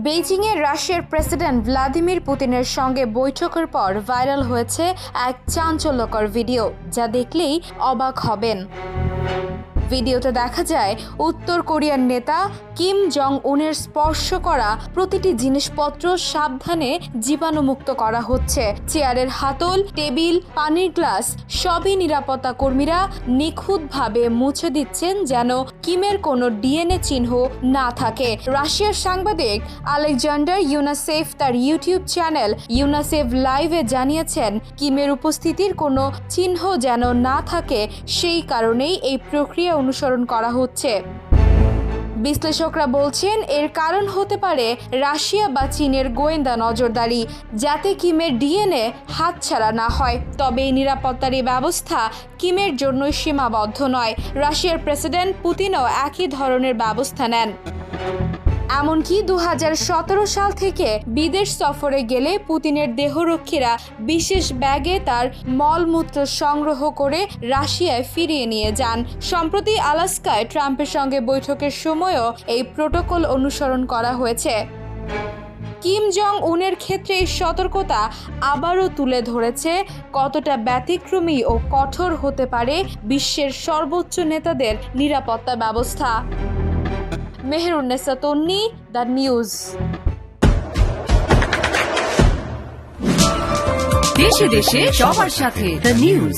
বেইজিংয়ে রাশিয়ার president Vladimir পুতিনের সঙ্গে বৈঠকের পর ভাইরাল হয়েছে এক চাঞ্চল্যকর ভিডিও, যা দেখলেই অবাক হবেন। ভিডিওতে দেখা যায় উত্তর কোরিয়ার নেতা কিম জং উনের স্পর্শ করা প্রতিটি জিনিসপত্র সাবধানে জীবাণুমুক্ত করা হচ্ছে। চেয়ারের হাতল, টেবিল, পানির গ্লাস সবই নিরাপত্তা কর্মীরা নিখুঁতভাবে মুছে দিচ্ছেন যেন কিমের কোনো ডিএনএ চিহ্ন না থাকে। রাশিয়ার সাংবাদিক আলেকজান্ডার ইউনাসেভ তার ইউটিউব চ্যানেল ইউনাসেভ লাইভে জানিয়েছেন, কিমের উপস্থিতির কোনো চিহ্ন যেন না থাকে, সেই কারণেই এই প্রক্রিয়া অনুসরণ করা হচ্ছে। বিশ্লেষকরা বলছেন এর কারণ হতে পারে রাশিয়া বা চীনের গোয়েন্দা নজরদারি, যাতে কিমের ডিএনএ হাতছাড়া না হয়। তবে এই নিরাপত্তার এই ব্যবস্থা কিমের জন্যই সীমাবদ্ধ নয়। রাশিয়ার প্রেসিডেন্ট পুতিনও একই ধরনের ব্যবস্থা নেন। এমনকি 2017 সাল থেকে বিদেশ সফরে গেলে পুতিনের দেহরক্ষীরা বিশেষ ব্যাগে তার মলমূত্র সংগ্রহ করে রাশিয়ায় ফিরিয়ে নিয়ে যান। সম্প্রতি আলাস্কায় ট্রাম্পের সঙ্গে বৈঠকের সময়ও এই প্রোটোকল অনুসরণ করা হয়েছে। কিম জং উনের ক্ষেত্রে এই সতর্কতা আবারও তুলে ধরেছে কতটা ব্যতিক্রমী ও কঠোর হতে পারে বিশ্বের সর্বোচ্চ নেতাদের নিরাপত্তা ব্যবস্থা। মেহেরুন্নেসা তন্নি, দ্য নিউজ। দেশে দেশে সবার সাথে দ্য নিউজ।